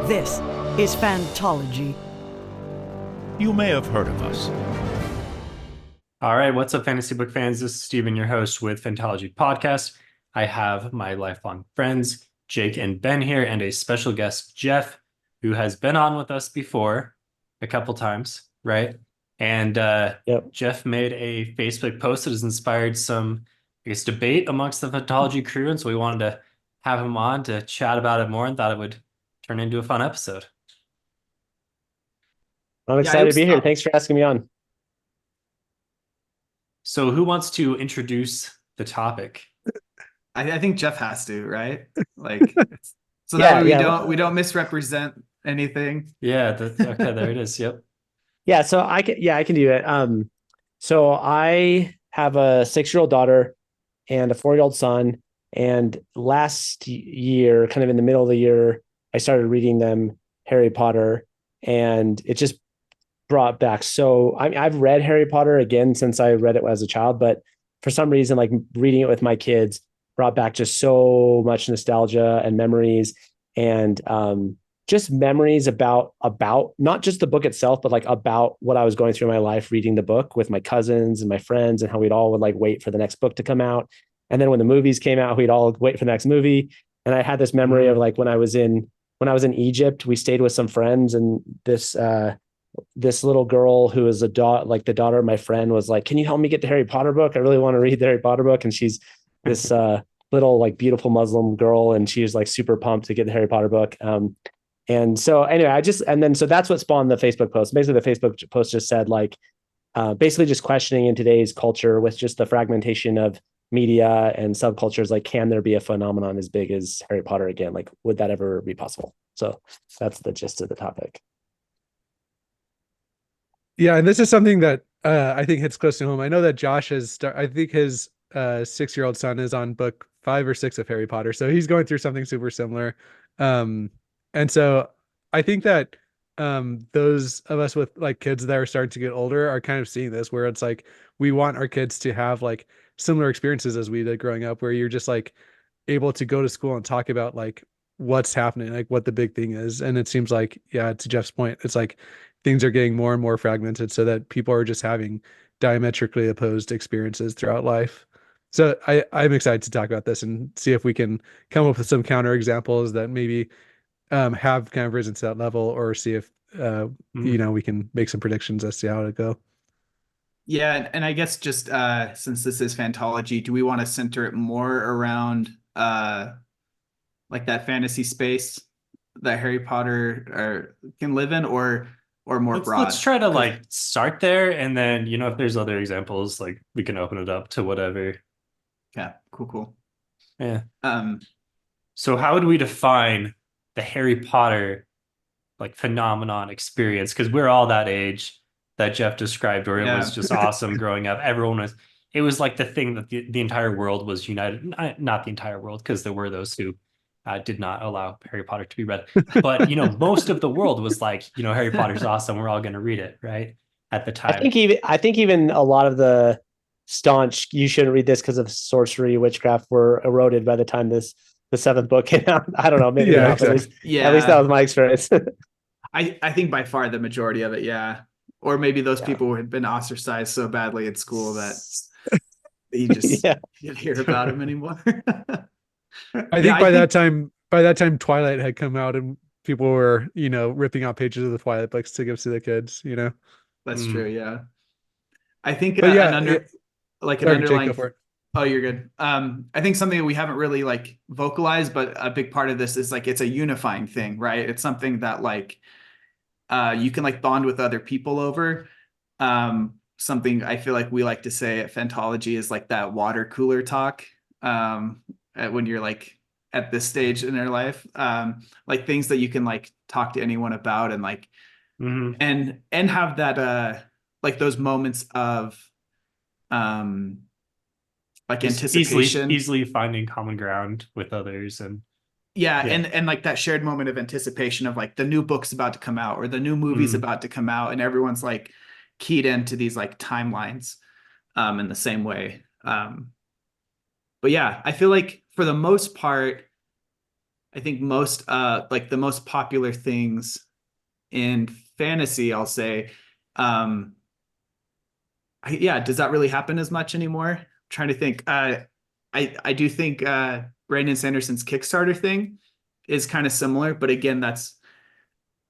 This is Fantology. You may have heard of us. All right, what's up, fantasy book fans? This is Steven, your host with Fantology Podcast. I have my lifelong friends, Jake and Ben here, and a special guest, Jeff, who has been on with us before a couple times, right? And Jeff made a Facebook post that has inspired some, I guess, debate amongst the Fantology crew, and so we wanted to have him on to chat about it more and thought it would turn into a fun episode. I'm excited to be here. Thanks for asking me on. So who wants to introduce the topic? I think Jeff has to, right? Like, so that way we don't misrepresent anything. Yeah, okay, there it is. Yep. Yeah, so I can do it. So I have a 6-year-old daughter and a 4-year-old son. And last year, kind of in the middle of the year, I started reading them Harry Potter, and it just brought back. So I've read Harry Potter again since I read it as a child, but for some reason, like reading it with my kids brought back just so much nostalgia and memories, and just memories about not just the book itself, but like about what I was going through in my life reading the book with my cousins and my friends, and how we'd all would like wait for the next book to come out. And then when the movies came out, we'd all wait for the next movie. And I had this memory of like when I was in Egypt, we stayed with some friends, and this little girl who is the daughter of my friend was like, "Can you help me get the Harry Potter book? I really want to read the Harry Potter book." And she's this little like beautiful Muslim girl, and she was like super pumped to get the Harry Potter book. And so anyway, so that's what spawned the Facebook post. Basically, the Facebook post just said like, basically just questioning in today's culture with just the fragmentation of media and subcultures, like, can there be a phenomenon as big as Harry Potter again? Like, would that ever be possible? So that's the gist of the topic. Yeah, and this is something that I think hits close to home. I know that Josh I think his 6-year-old son is on book 5 or 6 of Harry Potter, so he's going through something super similar. And so I think that those of us with like kids that are starting to get older are kind of seeing this, where it's like we want our kids to have like similar experiences as we did growing up, where you're just like able to go to school and talk about like what's happening, like what the big thing is. And it seems like, yeah, to Jeff's point, it's like things are getting more and more fragmented, so that people are just having diametrically opposed experiences throughout life. So I'm excited to talk about this and see if we can come up with some counter examples that maybe have kind of risen to that level, or see if we can make some predictions as to how to go. Yeah, and I guess just since this is Fantology, do we want to center it more around like that fantasy space that Harry Potter can live in, or more broad? Let's try to like start there, and then if there's other examples, like we can open it up to whatever. Yeah, cool. Yeah. So how would we define the Harry Potter like phenomenon experience? Because we're all that age that Jeff described, where it was just awesome growing up. It was like the thing that the entire world was united. Not the entire world, because there were those who did not allow Harry Potter to be read. But, most of the world was like, Harry Potter's awesome. We're all going to read it, right? At the time. I think even a lot of the staunch, you shouldn't read this because of sorcery, witchcraft, were eroded by the time the 7th book came out. I don't know. Maybe not, exactly. At least that was my experience. I think by far the majority of it, yeah. Or maybe those people who had been ostracized so badly at school that you just can't hear about them anymore. I think by that time Twilight had come out, and people were, ripping out pages of the Twilight books to give to the kids, That's true, yeah. I think an underlying. Oh, you're good. I think something that we haven't really like vocalized, but a big part of this is like it's a unifying thing, right? It's something that like you can like bond with other people over. Something I feel like we like to say at Fantology is like that water cooler talk. When you're like at this stage in their life, like things that you can like talk to anyone about, and like and have that like those moments of like just anticipation, easily finding common ground with others, and and like that shared moment of anticipation of like the new book's about to come out, or the new movie's about to come out, and everyone's like keyed into these like timelines in the same way. But yeah, I feel like for the most part, I think most like the most popular things in fantasy, I'll say, yeah, does that really happen as much anymore? I'm trying to think. I do think Brandon Sanderson's Kickstarter thing is kind of similar, but again,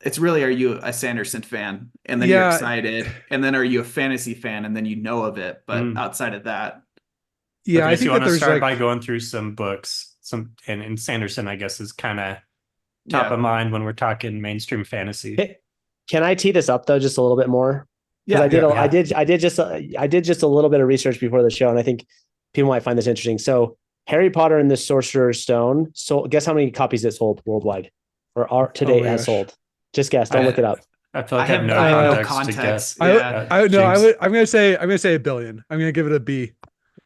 it's really, are you a Sanderson fan and then you're Yeah. excited, and then are you a fantasy fan and then you know of it, but Mm. outside of that, Yeah, I if think you that want to there's start like by going through some books, and Sanderson, I guess, is kind of top yeah, of mind when we're talking mainstream fantasy. Can I tee this up though just a little bit more? Because yeah, I did just a little bit of research before the show, and I think people might find this interesting. So Harry Potter and the Sorcerer's Stone. So guess how many copies it sold worldwide, or are to Oh date my has gosh. sold? Just guess. Don't look it up. I feel like I have no I have no context to guess. context. Yeah, I no, I Jinx. would I'm gonna say $1 billion. I'm gonna give it a B.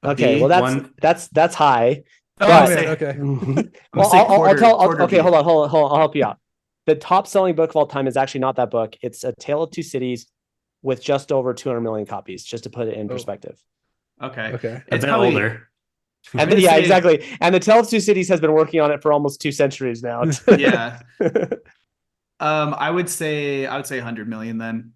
a Okay, B? well One- that's high. Oh But man, say- okay. well, say I'll tell. quarter Okay, B. hold on. I'll help you out. The top selling book of all time is actually not that book. It's A Tale of Two Cities with just over 200 million copies, just to put it in Oh. perspective. Okay. Okay. A It's bit probably older. And gonna yeah, say- exactly. And The Tale of Two Cities has been working on it for almost 2 centuries now. yeah. I would say 100 million then.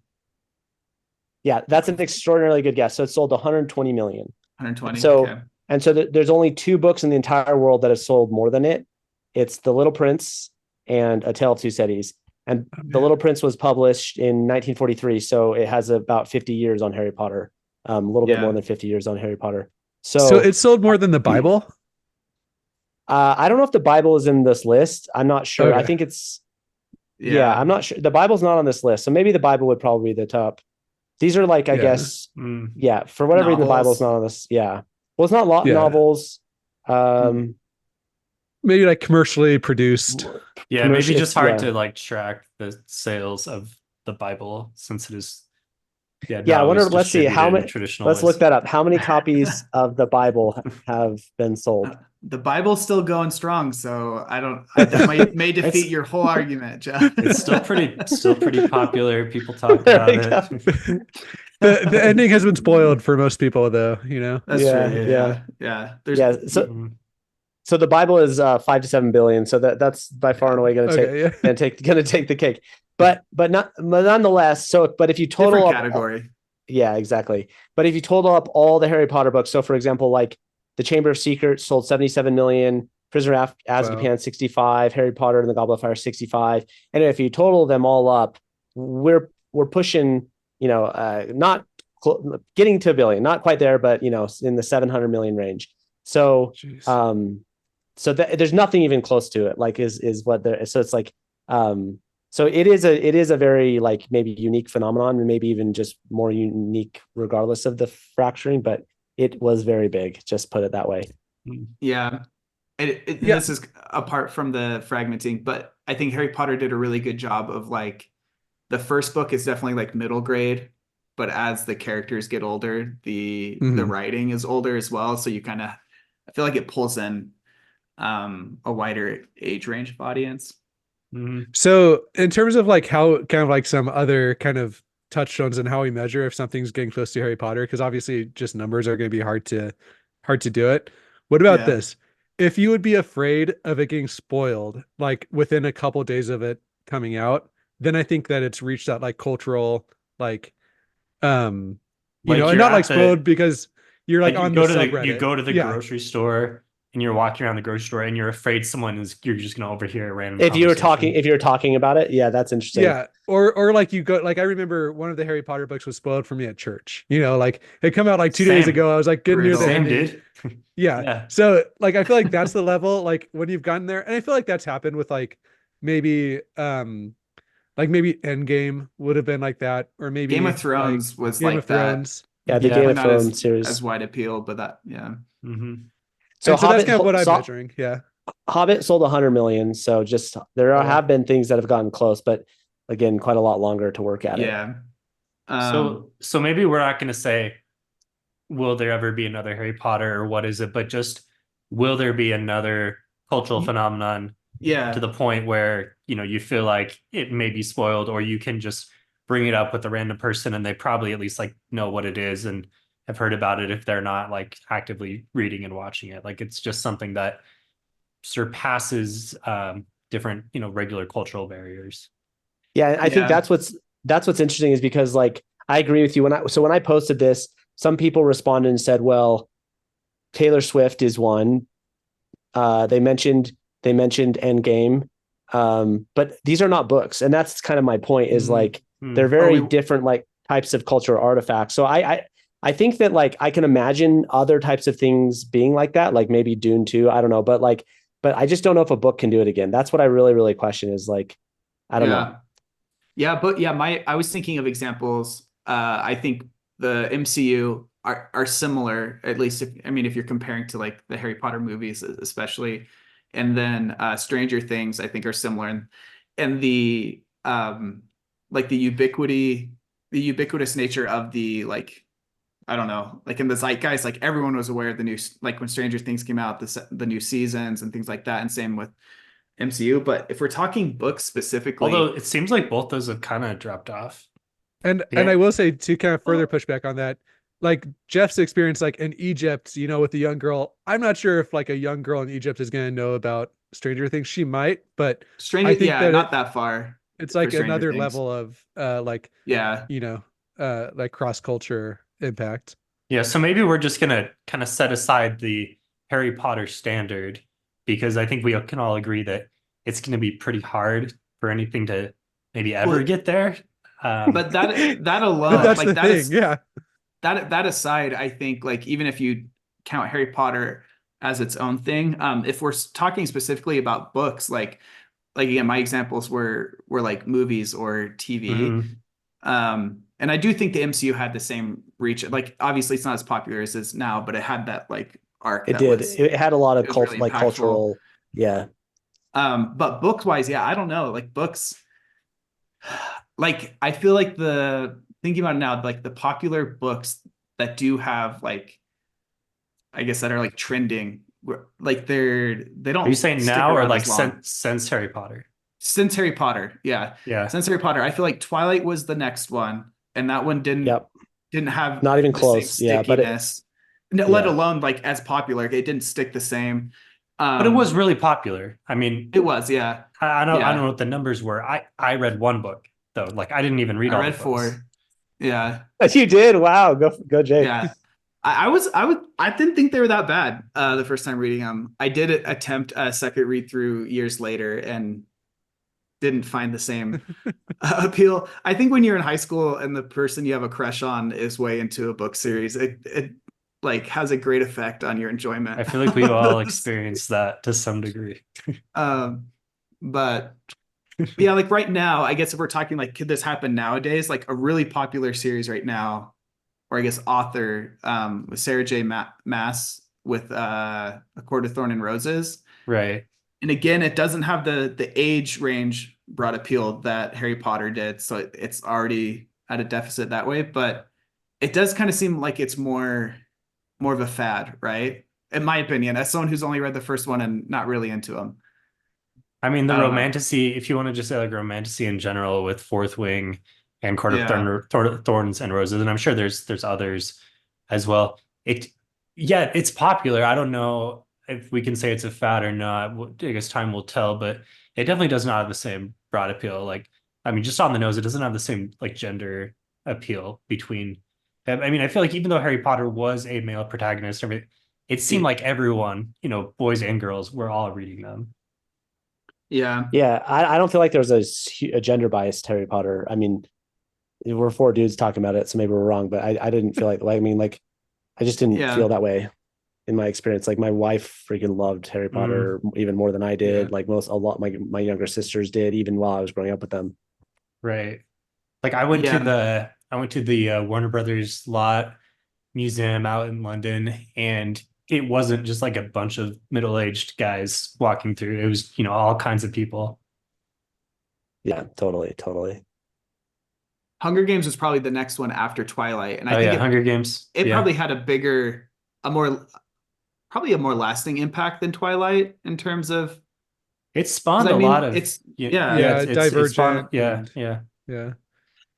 Yeah, that's an extraordinarily good guess. So it sold 120 million. 120. So okay. and so there's only 2 books in the entire world that have sold more than it. It's The Little Prince and A Tale of Two Cities. And The Little Prince was published in 1943, so it has about 50 years on Harry Potter. A little bit Yeah. more than 50 years on Harry Potter. So it sold more than the Bible? I don't know if the Bible is in this list. I'm not sure. I Okay. think it's yeah, I'm not sure. The Bible's not on this list, so maybe the Bible would probably be the top. These are like, I Yeah. guess, Mm. yeah, for whatever reason, the Novels. Bible's not on this. Yeah. Well, it's not Yeah. novels. Maybe like commercially produced. Yeah, Commercial- maybe just hard yeah. to like track the sales of the Bible since it is. Yeah, I not wonder. always Let's see how distributed in many. traditional Let's ways. look that up. How many copies of the Bible have been sold? The Bible's still going strong, so that may defeat your whole argument, Jeff. It's still pretty popular. People talk There about we it. The ending has been spoiled for most people though, you know. That's Yeah, true. yeah. Yeah. Yeah. So, Mhm. so the Bible is 5 to 7 billion. So that's by far and away going to take Okay, yeah. going to take the cake. But nonetheless. So, but if you total different up, category. yeah, exactly. But if you total up all the Harry Potter books, so for example, like The Chamber of Secrets sold 77 million, Prisoner of Azkaban 65, Harry Potter and the Goblet of Fire 65. And if you total them all up, we're pushing, not getting to a billion, not quite there, but in the 700 million range. So, Jeez. so there's nothing even close to it. Like is what there. So it's like, so it is a very like maybe unique phenomenon, and maybe even just more unique regardless of the fracturing, but it was very big. Just put it that way. Yeah. Yeah. This is apart from the fragmenting, but I think Harry Potter did a really good job of like the first book is definitely like middle grade, but as the characters get older, the writing is older as well. So you kind of, I feel like it pulls in a wider age range of audience. So in terms of like how kind of like some other kind of touchstones and how we measure if something's getting close to Harry Potter, because obviously just numbers are going to be hard to do it. What about this? If you would be afraid of it getting spoiled, like within a couple days of it coming out, then I think that it's reached that like cultural, like, and not like spoiled because you're like on the subreddit. You go to the grocery store and you're walking around the grocery store and you're afraid you're just going to overhear a random if you're talking about it. Yeah, that's interesting. Yeah. Or like you go, like I remember one of the Harry Potter books was spoiled for me at church, like it come out like 2 days ago. I was like getting near the Same, ending. dude. Yeah. So like I feel like that's the level, like when you've gotten there. And I feel like that's happened with like maybe maybe Endgame would have been like that, or maybe Game of Thrones was Game like of Thrones. Yeah, the Game of not Thrones series as wide appeal, but that So that's kind of what I'm measuring. Yeah. Hobbit sold 100 million. So just have been things that have gotten close, but again, quite a lot longer to work at it. Yeah. So maybe we're not going to say, will there ever be another Harry Potter or what is it? But just, will there be another cultural phenomenon to the point where, you feel like it may be spoiled, or you can just bring it up with a random person and they probably at least like know what it is and have heard about it if they're not like actively reading and watching it. Like it's just something that surpasses different, regular cultural barriers. Yeah, and I think Yeah. that's what's interesting is because like I agree with you when I posted this, some people responded and said, well, Taylor Swift is one. They mentioned Endgame, but these are not books, and that's kind of my point. Is like they're very different like types of cultural artifacts. So I think that like I can imagine other types of things being like that, like maybe Dune 2. I don't know, but I just don't know if a book can do it again. That's what I really really question. Is like I don't know. Yeah, but yeah, I was thinking of examples. I think the MCU are similar, at least if you're comparing to like the Harry Potter movies, especially, and then Stranger Things, I think are similar, and the like the ubiquitous nature of the like I don't know, like in the zeitgeist, like everyone was aware of the new, like when Stranger Things came out, the new seasons and things like that, and same with MCU. But if we're talking books specifically, Although it seems like both those have kind of dropped off. And Yeah. I will say to kind of further push back on that, like Jeff's experience, like in Egypt, with the young girl, I'm not sure if like a young girl in Egypt is going to know about Stranger Things. She might, but I think that not that far. it's like Stranger another Things. level of like like cross culture impact. Yeah, so maybe we're just gonna kind of set aside the Harry Potter standard because I think we can all agree that it's going to be pretty hard for anything to maybe ever get there. But that alone, But that's like the that thing, is yeah. That aside, I think like even if you count Harry Potter as its own thing, if we're talking specifically about books, like again, my examples were like movies or TV. And I do think the MCU had the same reach. Like obviously it's not as popular as it is now, but it had that like arc It that did. was It had a lot of really like impactful. cultural. Yeah. But books wise, yeah, I don't know. Like books, like I feel like thinking about it now, like the popular books that do have like, I guess that are like trending, like they don't. Are you saying stick now or around like as long. since Harry Potter? Since Harry Potter, yeah. Yeah. Since Harry Potter, I feel like Twilight was the next one, and that one didn't have not even the same close. Yeah, stickiness. Let alone like as popular. It didn't stick the same. But it was really popular. I mean, it was, yeah. I don't know what the numbers were. I read one book though. Like I didn't even read I all read the books. 4. Yeah. You did? Wow. Go Jake. Yeah. I didn't think they were that bad the first time reading them. I did attempt a second read through years later and didn't find the same appeal. I think when you're in high school and the person you have a crush on is way into a book series, it like has a great effect on your enjoyment. I feel like we all experienced that to some degree. But yeah, like right now, I guess if we're talking like could this happen nowadays, like a really popular series right now, or I guess author, with Sarah J. Maas with A Court of Thorn and Roses. Right. And again, it doesn't have the age range broad appeal that Harry Potter did, so it's already at a deficit that way. But it does kind of seem like it's more of a fad, right? In my opinion, as someone who's only read the first one and not really into them. I mean, the romantasy, if you want to just say like romantasy in general with Fourth Wing and Court of Thorns and Roses, and I'm sure there's others as well. It's popular. I don't know if we can say it's a fad or not. I guess time will tell, but it definitely does not have the same broad appeal. Like, I mean, just on the nose, it doesn't have the same like gender appeal between. I mean, I feel like even though Harry Potter was a male protagonist, it seemed like everyone, boys and girls, were all reading them. Yeah. Yeah. I don't feel like there's a gender biased Harry Potter. I mean, we're 4 dudes talking about it, so maybe we're wrong, but I didn't feel like I mean, like, I just didn't feel that way in my experience. Like my wife freaking loved Harry Potter even more than I did. Like my younger sisters did, even while I was growing up with them. Right. Like I went to the Warner Brothers lot museum out in London, and it wasn't just like a bunch of middle-aged guys walking through. It was, all kinds of people. Yeah, totally. Hunger Games was probably the next one after Twilight, and I think Hunger Games. It probably had probably a more lasting impact than Twilight in terms of it spawned a lot of Divergent. Yeah.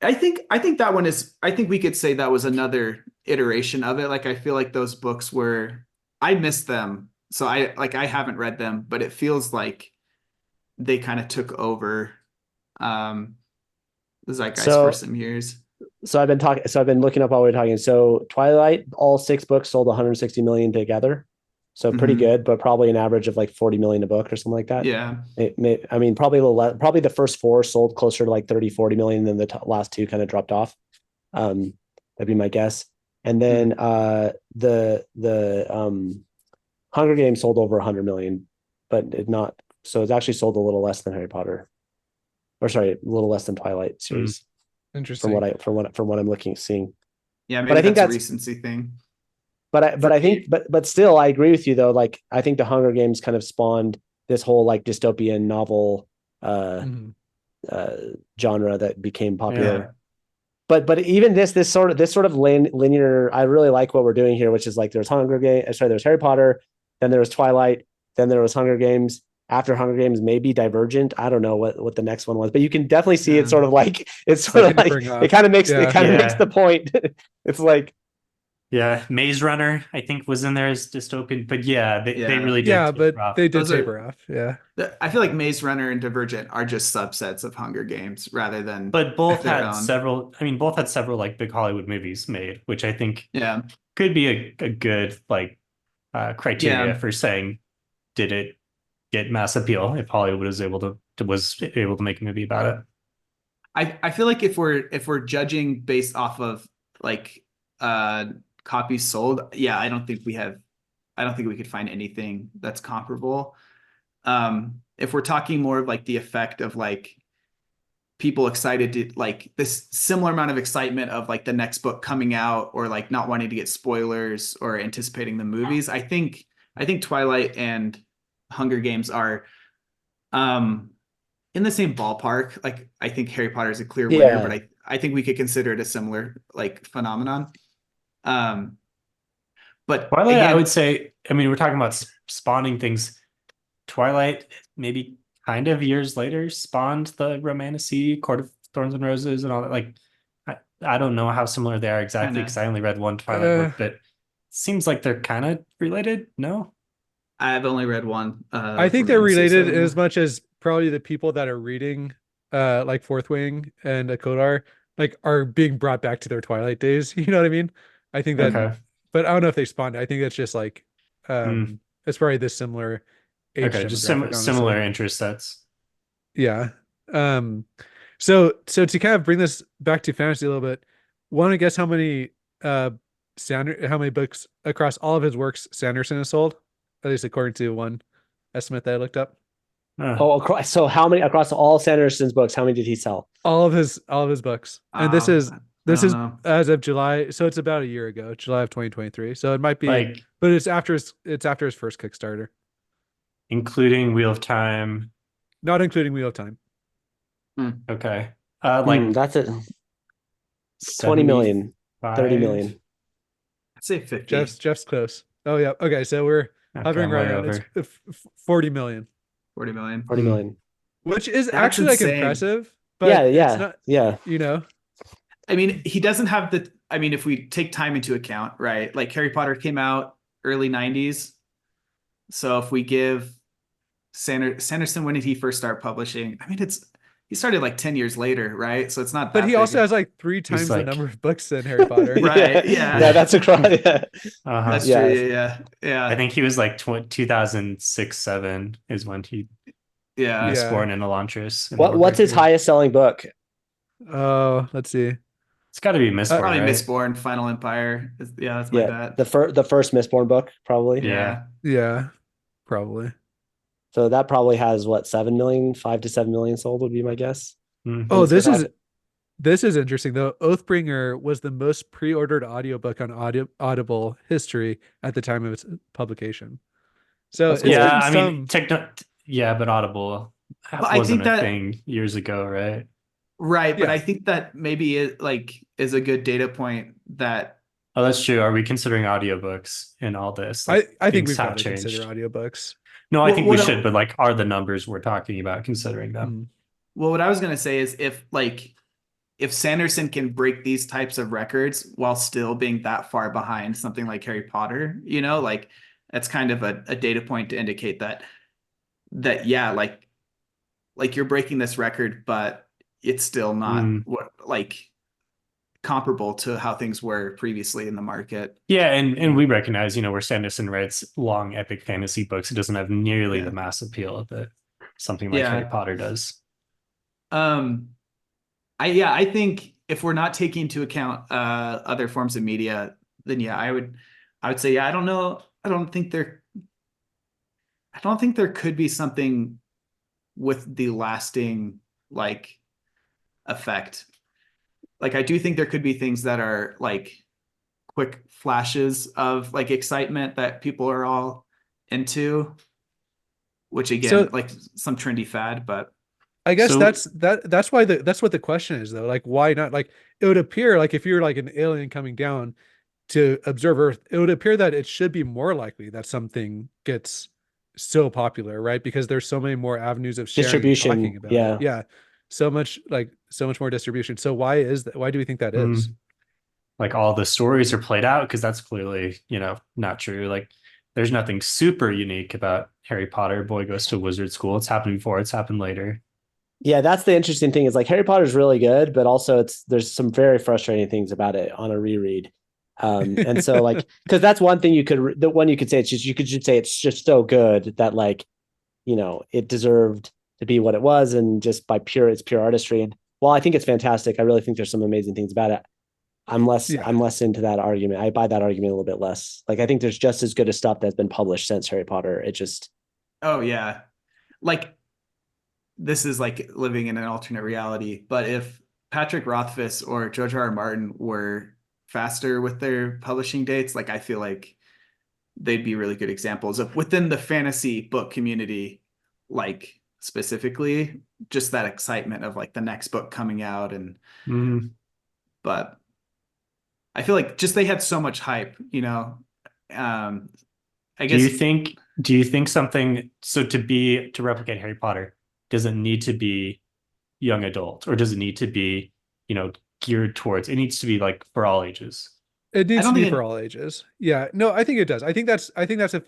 I think that one is. I think we could say that was another iteration of it. Like I feel like those books were. I missed them, so I haven't read them, but it feels like they kind of took over um the zeitgeist for So some years. I've been talking. So I've been looking up while we are talking. So Twilight, all 6 books sold 160 million together, so pretty Mhm. good, but probably an average of like 40 million a book or something like that. Yeah. I mean, probably a little less. Probably the first 4 sold closer to like 30, 40 million, and then the last 2 kind of dropped off. That'd be my guess. And then the Hunger Games sold over 100 million, but it not. So it's actually sold a little less than Harry Potter, or sorry, a little less than Twilight series from Interesting. what I'm seeing. Yeah, But maybe I think that's a that's recency thing. but I think but still I agree with you though. Like I think the Hunger Games kind of spawned this whole like dystopian novel Mhm. uh genre that became popular. Yeah. But even this sort of linear, I really like what we're doing here, which is like there's there's Harry Potter, then there was Twilight, then there was Hunger Games. After Hunger Games, maybe Divergent. I don't know what the next one was, but you can definitely see it's Yeah. sort of like Tapering off. it kind of makes Yeah. makes the point. It's like Yeah, Maze Runner, I think, was in there as dystopian, but yeah, they Yeah. really did Yeah, taper but off. they did Those are- taper off. Yeah. I feel like Maze Runner and Divergent are just subsets of Hunger Games rather than But both their had own. several, I mean, both had several like big Hollywood movies made, which I think Yeah. could be a good like criteria Yeah. for saying did it get mass appeal if Hollywood was able to make a movie about it. I feel like if we're judging based off of like copies sold, yeah, I don't think we could find anything that's comparable. If we're talking more of like the effect of like people excited to like this similar amount of excitement of like the next book coming out or like not wanting to get spoilers or anticipating the movies, I think Twilight and Hunger Games are in the same ballpark. Like I think Harry Potter is a clear winner, but yeah, I think we could consider it a similar like phenomenon. Um, but Twilight, I would again, say, I mean, we're talking about spawning things. Twilight, maybe kind of years later, spawned the Romantasy, Court of Thorns and Roses, and all that. Like, I don't know how similar they are exactly kinda, because I only read one Twilight book, but it seems like they're kind of related. No? I've only read one. I think they're Romantasy, so related yeah. as much as probably the people that are reading like Fourth Wing and Akodar like are being brought back to their Twilight days. You know what I mean? I think that, Okay. but I don't know if they spawned. I think that's just like Hmm. it's probably this similar age Okay, just demographic, similar honestly. interest sets. Yeah. Um so to kind of bring this back to fantasy a little bit, want to guess how many how many books across all of his works Sanderson has sold? At least according to one estimate that I looked up. so how many across all Sanderson's books? How many did he sell? All of his books. And I this don't is know. as of July, so it's about a year ago, July of 2023. So it might be, Like, but it's after his first Kickstarter, including Wheel of Time. not including Wheel of Time. Okay. Like That's it. 20 million, 30 75. million. I'd say 50. Jeff's close. Oh yeah. Okay, so we're Okay, hovering I'm right way around. over. It's 40 million, 40 million. 40 million. which is That's actually like insane. impressive, but Yeah, it's yeah, not, yeah. you know. I mean, he doesn't have the. I mean, if we take time into account, right? Like Harry Potter came out early 90s. So if we give Sanderson, when did he first start publishing? I mean, he started like 10 years later, right? So it's not But that he also big. has like 3 times the like- number of books than Harry Potter. Right, yeah. Yeah, that's across. Yeah. Uh-huh. That's Yeah. true. Yeah. I think he was like 2006, 7 is when he Yeah. was Yeah. born in Elantris. in What's his Northumbria. highest selling book? Oh, let's see. It's got to be Mistborn, Probably right? Mistborn, Final Empire. Yeah, that's my Yeah, bet. the first Mistborn book probably. Yeah. Yeah, probably. So that probably has what 7 million, 5 to 7 million sold would be my guess. Hmm. Oh, And so this is interesting though. Oathbringer was the most pre-ordered audiobook on Audible history at the time of its publication. So That's it's cool. Yeah, getting I mean, yeah, but Audible But I wasn't think a that- thing years ago, right? Right, but Yeah. I think that maybe it like is a good data point that Oh, that's true. Are we considering audiobooks in all this? I think things we've have got to changed. consider audiobooks. No, I Well, think we what should, but like, are the numbers we're talking about considering them? Mm. well, what I was gonna say is if Sanderson can break these types of records while still being that far behind something like Harry Potter, like that's kind of a data point to indicate that yeah, like like you're breaking this record, but it's still not what like comparable to how things were previously in the market. Yeah, and we recognize, where Sanderson writes long epic fantasy books, it doesn't have nearly the mass appeal that something like Harry Potter does. I think if we're not taking into account other forms of media, then I would say I don't know. I don't think there could be something with the lasting like effect. Like I do think there could be things that are like quick flashes of like excitement that people are all into, which again, So like some trendy fad, but I guess So that's why that's what the question is though. Like why not? Like it would appear like if you're like an alien coming down to observe Earth, it would appear that it should be more likely that something gets so popular, right? Because there's so many more avenues of sharing and talking Distribution. about it. Yeah. Yeah. So much more distribution. So why is that? Why do we think that is? like all the stories are played out, because that's clearly, not true. Like there's nothing super unique about Harry Potter. Boy goes to wizard school. It's happened before, it's happened later. Yeah, that's the interesting thing is like Harry Potter's really good, but also there's some very frustrating things about it on a reread. And so like because that's one thing the one you could say you could just say it's just so good that like it deserved to be what it was, and just by it's pure artistry. And while I think it's fantastic, I really think there's some amazing things about it. I'm less into that argument. I buy that argument a little bit less. Like I think there's just as good as stuff that's been published since Harry Potter. It just oh yeah, like this is like living in an alternate reality. But if Patrick Rothfuss or George R. R. Martin were faster with their publishing dates, like I feel like they'd be really good examples of within the fantasy book community, like specifically just that excitement of like the next book coming out. And but I feel like just they had so much hype, I Do you guess. think something, so to replicate Harry Potter, does it need to be young adult, or does it need to be, geared towards, it needs to be like for all ages? It I needs don't to be think for all ages. Yeah. No, I think it does. I think that's a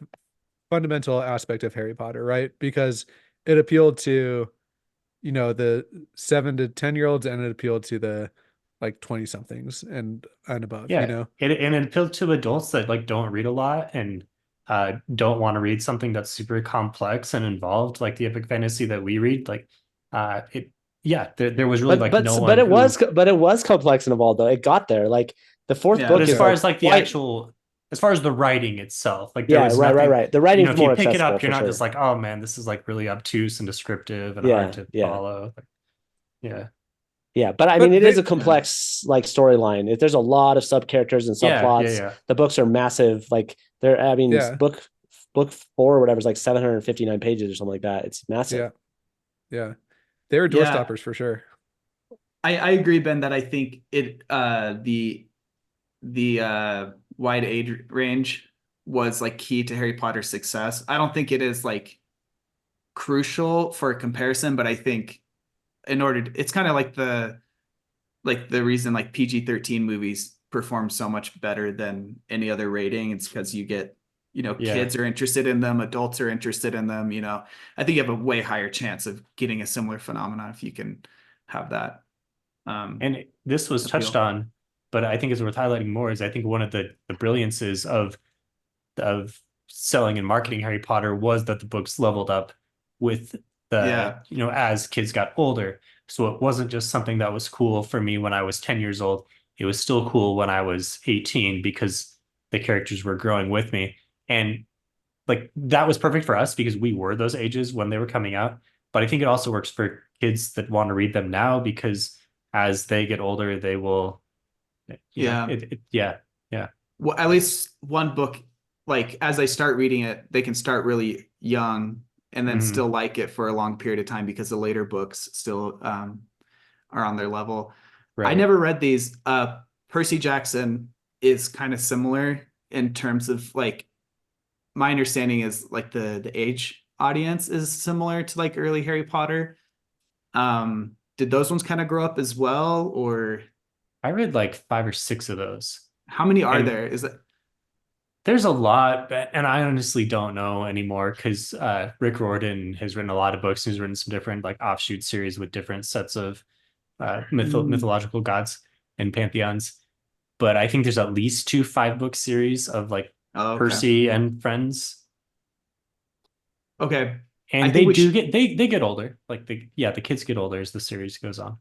fundamental aspect of Harry Potter, right? Because it appealed to, the 7 to 10 year olds, and it appealed to the like 20 somethings and above, Yeah, and it appealed to adults that like don't read a lot and don't want to read something that's super complex and involved, like the epic fantasy that we read. Like, it, yeah, there was really like no one who. but it was complex and involved though. It got there. Like the fourth Yeah, But book as is far like as like the quite, actual, as far as the writing itself, like there yeah, was right, right, nothing. right. The writing's If more you pick it accessible up, you're for not just sure. like, oh man, this is like really obtuse and descriptive and hard Yeah, to yeah. follow. Like, yeah, Yeah, but I mean, but it is a yeah, complex like storyline. If there's a lot of sub characters and subplots, yeah. the books are massive. Like they're, I mean, yeah, book 4 or whatever is like 759 pages or something like that. It's massive. yeah, yeah. They were door yeah. stoppers for sure. I agree, Ben, that I think the wide age range was like key to Harry Potter's success. I don't think it is like crucial for a comparison, but I think it's kind of like the reason like PG-13 movies perform so much better than any other rating. It's because you get, Yeah. kids are interested in them, adults are interested in them, I think you have a way higher chance of getting a similar phenomenon if you can have that And this was touched appeal. on, but I think it's worth highlighting more is I think one of the brilliances of selling and marketing Harry Potter was that the books leveled up with Yeah. as kids got older. So it wasn't just something that was cool for me when I was 10 years old. It was still cool when I was 18 because the characters were growing with me. And like that was perfect for us because we were those ages when they were coming out. But I think it also works for kids that want to read them now because as they get older, they will, Yeah. yeah, yeah. Well, at least one book, like as they start reading it, they can start really young and then still like it for a long period of time because the later books still are on their level. I Right. never read these. Percy Jackson is kind of similar in terms of like my understanding is like the age audience is similar to like early Harry Potter. Did those ones kind of grow up as well, or I read like 5 or 6 of those. how many are And there? Is it There's a lot, and I honestly don't know anymore because Rick Riordan has written a lot of books. He's written some different like offshoot series with different sets of mythological gods and pantheons. But I think there's at least two 5-book series of like Oh, okay. Percy and friends. Okay. And they do get they get older. Like the kids get older as the series goes on.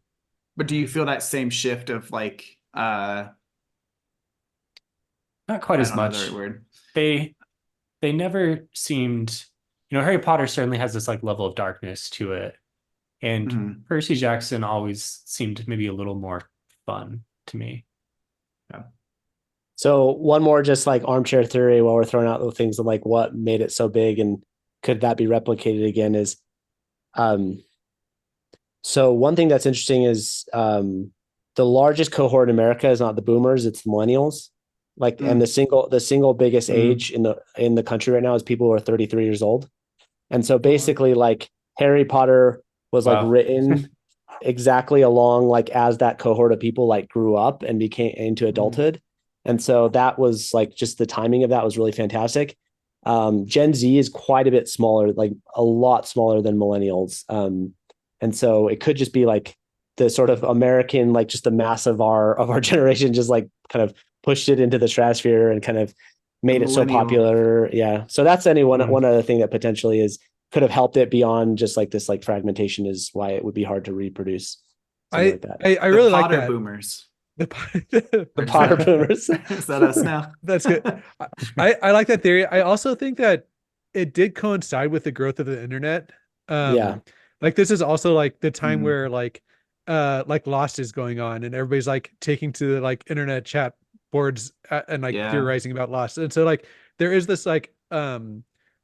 But do you feel that same shift of like Not quite as much. The right word. They never seemed, Harry Potter certainly has this like level of darkness to it. And Percy Jackson always seemed maybe a little more fun to me. Yeah. So one more just like armchair theory while we're throwing out the things of like what made it so big and could that be replicated again is so one thing that's interesting is the largest cohort in America is not the boomers, it's the millennials. Like and the single biggest age in the country right now is people who are 33 years old. And so basically like Harry Potter was like written exactly along like as that cohort of people like grew up and became into adulthood. And so that was like just the timing of that was really fantastic. Gen Z is quite a bit smaller, like a lot smaller than millennials. And so it could just be like the sort of American, like just the mass of our generation just like kind of pushed it into the stratosphere and kind of made it so popular. Yeah. So that's one other thing that potentially could have helped it beyond just like this like fragmentation is why it would be hard to reproduce. I really like that. Boomers. The Potter boomers. Is that us now? That's good. I like that theory. I also think that it did coincide with the growth of the internet. Like this is also like the time where like Lost is going on and everybody's like taking to the like internet chat boards and like theorizing about Lost. And so like there is this like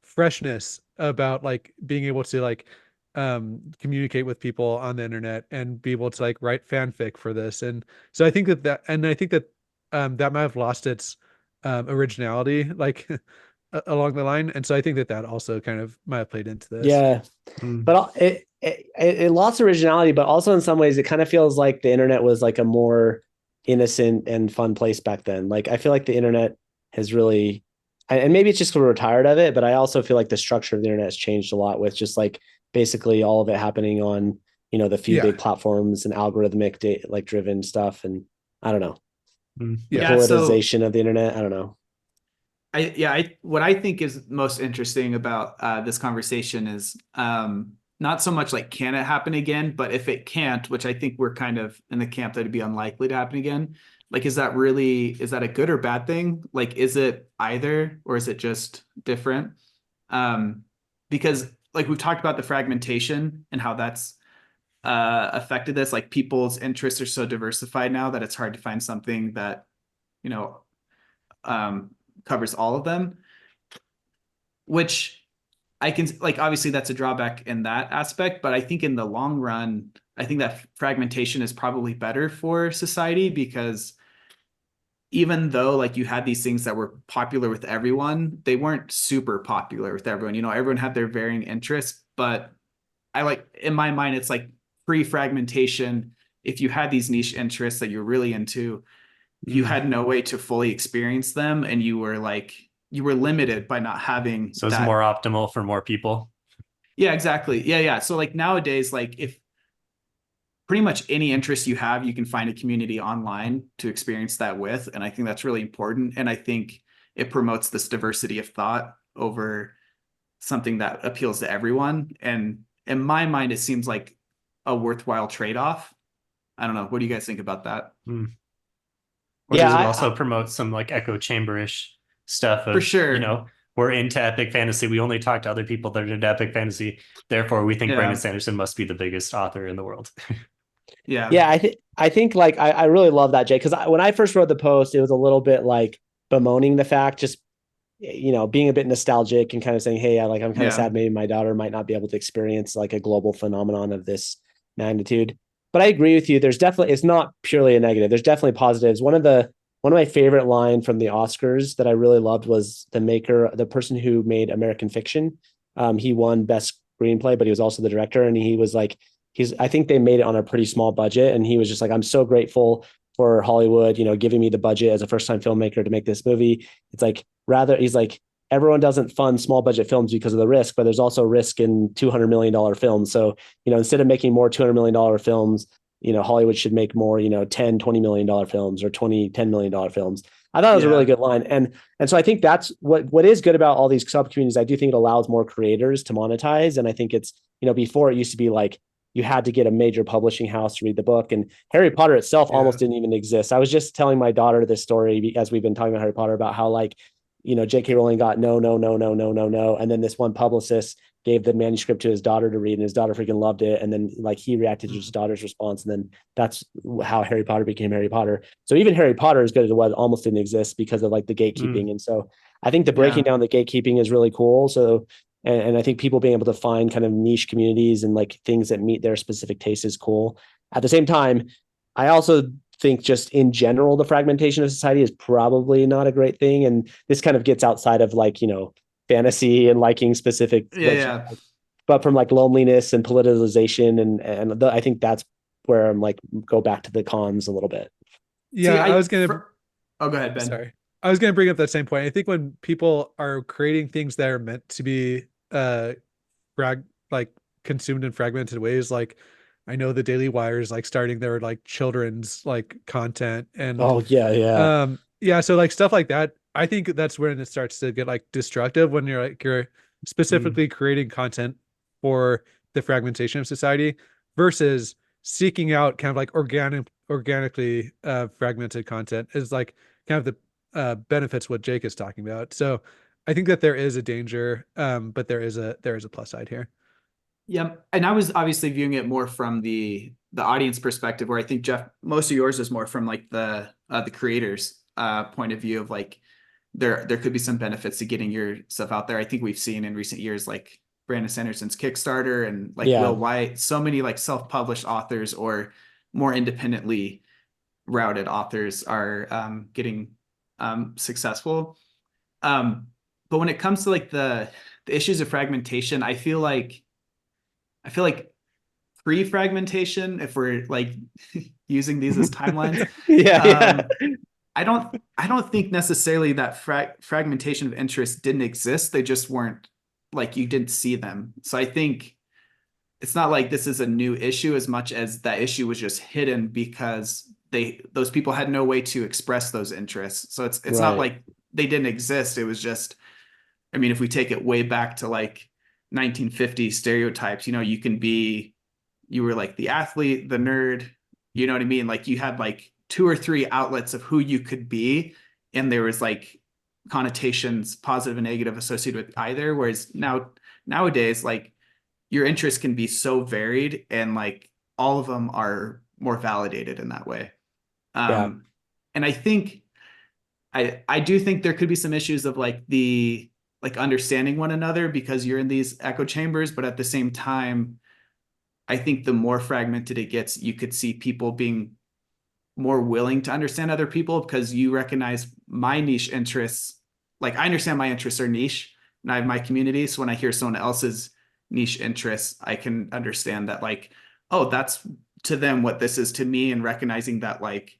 freshness about like being able to like communicate with people on the internet and be able to like write fanfic for this. And so I think that that might have lost its originality like along the line. And so I think that also kind of might have played into this. Yeah. But it lost originality, but also in some ways it kind of feels like the internet was like a more innocent and fun place back then. Like I feel like the internet has really, and maybe it's just because we're tired of it, but I also feel like the structure of the internet has changed a lot with just like basically all of it happening on, the few big platforms and algorithmic like driven stuff. And I don't know, the politicization of the internet. I don't know. What I think is most interesting about this conversation is not so much like can it happen again, but if it can't, which I think we're kind of in the camp that it'd be unlikely to happen again. Like, is that a good or bad thing? Like, is it either, or is it just different? Because like we've talked about the fragmentation and how that's affected this, like people's interests are so diversified now that it's hard to find something that, covers all of them, which I can like, obviously that's a drawback in that aspect, but I think in the long run, I think that fragmentation is probably better for society because even though like you had these things that were popular with everyone, they weren't super popular with everyone. Everyone had their varying interests, but I like in my mind, it's like pre-fragmentation. If you had these niche interests that you're really into, you had no way to fully experience them, and you were limited by not having. So it's more optimal for more people. Yeah, exactly. Yeah. So like nowadays, like if pretty much any interest you have, you can find a community online to experience that with. And I think that's really important. And I think it promotes this diversity of thought over something that appeals to everyone. And in my mind, it seems like a worthwhile trade-off. I don't know. What do you guys think about that? Or does it also promote some like echo chamberish stuff of, for sure, we're into epic fantasy. We only talk to other people that are into epic fantasy. Therefore, we think Brandon Sanderson must be the biggest author in the world. Yeah. I think like, I really love that, Jay. Cause when I first wrote the post, it was a little bit like bemoaning the fact, just, being a bit nostalgic and kind of saying, hey, I'm kind of sad. Maybe my daughter might not be able to experience like a global phenomenon of this magnitude. But I agree with you. It's not purely a negative. There's definitely positives. One of my favorite line from the Oscars that I really loved was the person who made American Fiction. He won best screenplay, but he was also the director. And he was like, I think they made it on a pretty small budget. And he was just like, I'm so grateful for Hollywood, giving me the budget as a first time filmmaker to make this movie. It's like, rather, he's like, everyone doesn't fund small budget films because of the risk, but there's also risk in $200 million films. So, instead of making more $200 million films, Hollywood should make more, 10, $20 million films or $10 million films. I thought it was a really good line. And so I think that's what is good about all these sub communities. I do think it allows more creators to monetize. And I think it's, before it used to be like, you had to get a major publishing house to read the book, and Harry Potter itself almost didn't even exist. I was just telling my daughter this story as we've been talking about Harry Potter, about how like, J.K. Rowling got no, no, no, no, no, no, no. And then this one publicist gave the manuscript to his daughter to read, and his daughter freaking loved it. And then like he reacted to his daughter's response. And then that's how Harry Potter became Harry Potter. So even Harry Potter, as good as it was, almost didn't exist because of like the gatekeeping. And so I think the breaking down the gatekeeping is really cool. So, and I think people being able to find kind of niche communities and like things that meet their specific tastes is cool. At the same time, I also think just in general, the fragmentation of society is probably not a great thing. And this kind of gets outside of like, fantasy and liking specific, but from like loneliness and politicization. And I think that's where I'm like, go back to the cons a little bit. Yeah. I was going to, oh, go ahead, Ben. Sorry. I was going to bring up that same point. I think when people are creating things that are meant to be consumed in fragmented ways, like I know the Daily Wire is like starting their like children's like content and so like stuff like that. I think that's when it starts to get like destructive, when you're specifically creating content for the fragmentation of society versus seeking out kind of like organically fragmented content is like kind of the benefits what Jake is talking about. So I think that there is a danger, but there is a plus side here. Yeah, and I was obviously viewing it more from the audience perspective, where I think, Jeff, most of yours is more from like the creators point of view of like there could be some benefits to getting your stuff out there. I think we've seen in recent years like Brandon Sanderson's Kickstarter and like Will White, so many like self-published authors or more independently routed authors are getting successful. But when it comes to like the issues of fragmentation, I feel like pre-fragmentation, if we're like using these as timelines, I don't think necessarily that fragmentation of interest didn't exist. They just weren't like, you didn't see them. So I think it's not like this is a new issue as much as that issue was just hidden because those people had no way to express those interests. So it's not like they didn't exist. It was just, I mean, if we take it way back to like 1950 stereotypes, you were like the athlete, the nerd, you know what I mean? Like you had like 2 or 3 outlets of who you could be. And there was like connotations, positive and negative, associated with either. Whereas nowadays, like your interests can be so varied and like all of them are more validated in that way. And I think, I do think there could be some issues of like understanding one another because you're in these echo chambers, but at the same time, I think the more fragmented it gets, you could see people being more willing to understand other people because you recognize my niche interests. Like I understand my interests are niche and I have my community. So when I hear someone else's niche interests, I can understand that like, oh, that's to them what this is to me, and recognizing that like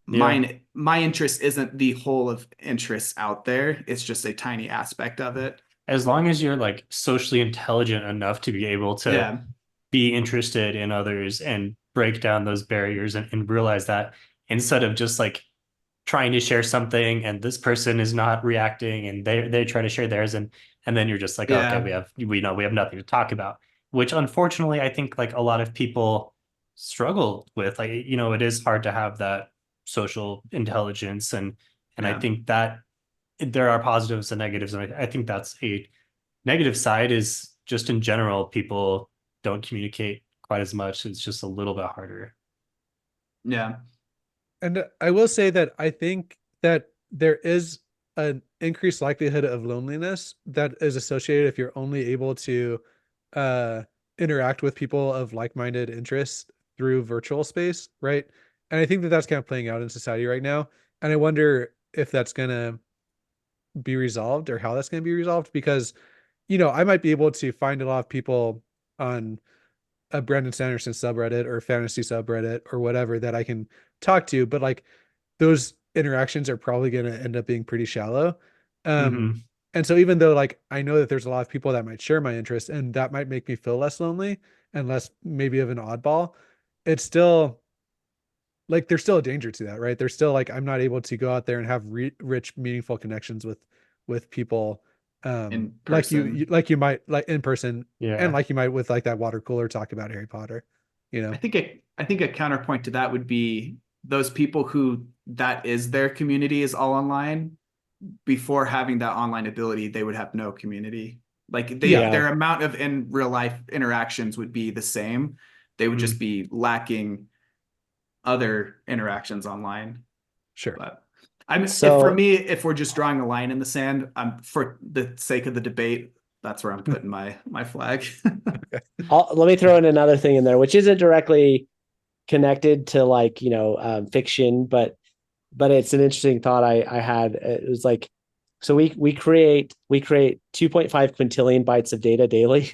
my interest isn't the whole of interests out there. It's just a tiny aspect of it. As long as you're like socially intelligent enough to be able to be interested in others and break down those barriers and realize that instead of just like trying to share something and this person is not reacting and they try to share theirs and then you're just like, okay, we know we have nothing to talk about, which unfortunately I think like a lot of people struggle with. Like, it is hard to have that social intelligence and I think that there are positives and negatives, and I think that's a negative side is just in general people don't communicate quite as much. It's just a little bit harder. Yeah. And I will say that I think that there is an increased likelihood of loneliness that is associated if you're only able to interact with people of like-minded interests through virtual space, right? And I think that that's kind of playing out in society right now. And I wonder if that's going to be resolved or how that's going to be resolved, because, I might be able to find a lot of people on a Brandon Sanderson subreddit or fantasy subreddit or whatever that I can talk to, but like those interactions are probably going to end up being pretty shallow. Mhm. And so even though like I know that there's a lot of people that might share my interests and that might make me feel less lonely and less maybe of an oddball, it's still like there's still a danger to that, right? There's still like I'm not able to go out there and have rich, meaningful connections with people, In like person. like you might like in person, and Yeah. like you might with like that water cooler talk about Harry Potter, you I know? think I think a counterpoint to that would be those people who that is their community is all online. Before having that online ability, they would have no community. Like Yeah, their amount of in real life interactions would be the same. They would just Mm. be lacking other interactions online. sure. But if for So me, if we're just drawing a line in the sand, I'm for the sake of the debate, that's where I'm putting my flag. let me throw in another thing in there, which isn't directly connected to like, fiction, but it's an interesting thought I had. It was like, so we create 2.5 quintillion bytes of data daily.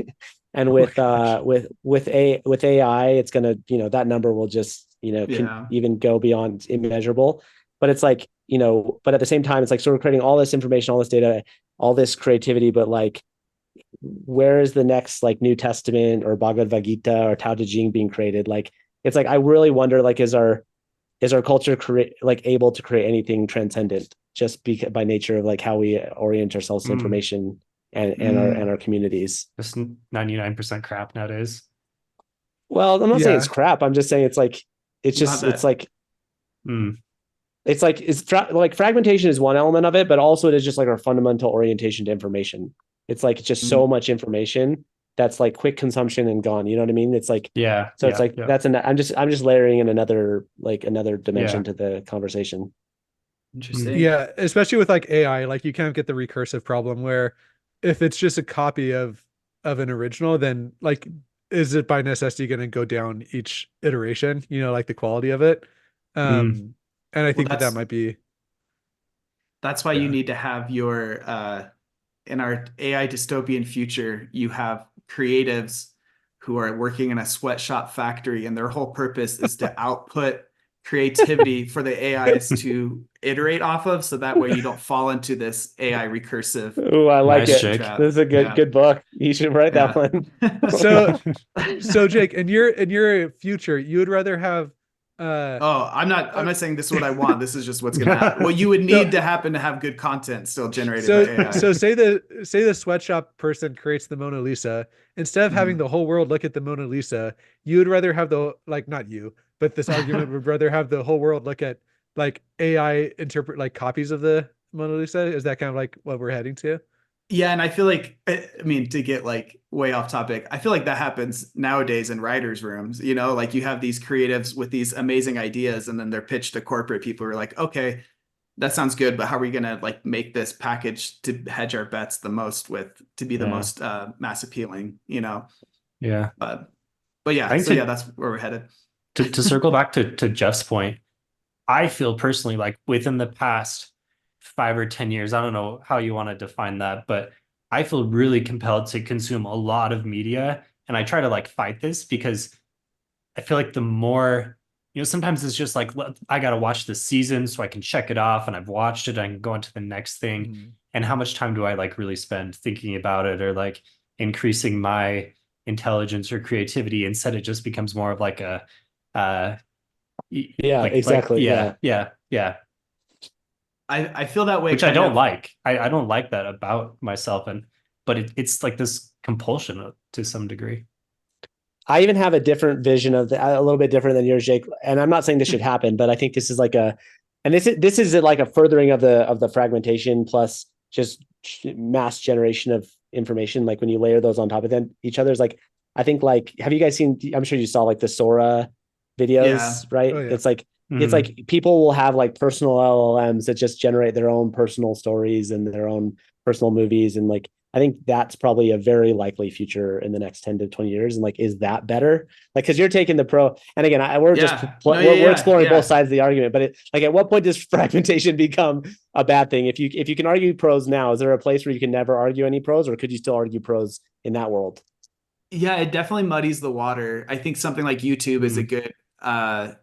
And Oh my gosh. with AI, it's gonna, that number will just, can Yeah. even go beyond immeasurable. But it's like, but at the same time, it's like, so we're creating all this information, all this data, all this creativity, but like, where is the next like New Testament or Bhagavad Gita or Tao Te Ching being created? Like, it's like I really wonder, like, is our culture like able to create anything transcendent just by nature of like how we orient ourselves to Mm. information and our Mm. communities? Just 99% crap nowadays. Well, I'm not saying it's Yeah. crap. I'm just saying it's like Not it's that. like Mm. like fragmentation is one element of it, but also it is just like our fundamental orientation to information. It's like just so Mm. much information that's like quick consumption and gone. You know what I mean? It's like, Yeah. so it's Yeah. like Yeah. I'm just layering in another Yeah. dimension to the conversation. Interesting. Yeah, especially with like AI, like you kind of get the recursive problem where if it's just a copy of an original, then like is it by necessity going to go down each iteration, like the quality of it? Mm. And I Well, think that might be that's why you yeah. need to have your in our AI dystopian future, you have creatives who are working in a sweatshop factory, and their whole purpose is to output creativity for the AIs to iterate off of, so that way you don't fall into this AI recursive Oh, I like Nice, it. Jake. This trap. is a good Yeah, good book. You should write that yeah. one. So so Jake, in your future, you would rather have Oh, I'm uh not saying this is what I want. This is just what's gonna happen. Well, you would no, need to happen to have good content still generated by so AI. so say the sweatshop person creates the Mona Lisa. Instead of having Mhm. the whole world look at the Mona Lisa, you would rather have the like not you, but this argument would rather have the whole world look at like AI interpret like copies of the Mona Lisa. Is that kind of like what we're heading to? Yeah, and I feel like, I mean, to get like way off topic, I feel like that happens nowadays in writers' rooms. Like you have these creatives with these amazing ideas, and then they're pitched to corporate people who are like, okay, that sounds good, but how are we gonna like make this package to hedge our bets the most with to be the Yeah. most mass appealing? Yeah. But yeah, I think so yeah, that's where we're headed. to circle back to Jeff's point, I feel personally like within the past 5 or 10 years, I don't know how you want to define that, but I feel really compelled to consume a lot of media. And I try to like fight this because I feel like the more, sometimes it's just like, I got to watch this season so I can check it off and I've watched it. I can go on to the next thing. Mhm. And how much time do I like really spend thinking about it or like increasing my intelligence or creativity? Instead, it just becomes more of like uh, Yeah, exactly. yeah, Yeah. yeah, yeah, I feel that way which I kind don't of. like. I don't like that about myself, but it's like this compulsion to some degree. I even have a different vision of a little bit different than yours, Jake. And I'm not saying this should happen, but I think this is like and this is like a furthering of the fragmentation plus just mass generation of information. Like when you layer those on top of them, each other's like, I think like, have you guys seen? I'm sure you saw like the Sora Yeah. videos, right? Oh yeah. It's Mhm. like people will have like personal LLMs that just generate their own personal stories and their own personal movies. And like, I think that's probably a very likely future in the next 10 to 20 years. And like, is that better? Like, cause you're taking the pro, and again, we're just, Yeah. No, yeah, we're yeah, exploring both yeah. sides of the argument, but like, at what point does fragmentation become a bad thing? If you can argue pros now, is there a place where you can never argue any pros, or could you still argue pros in that world? Yeah, it definitely muddies the water. I think something like YouTube is a Mhm. good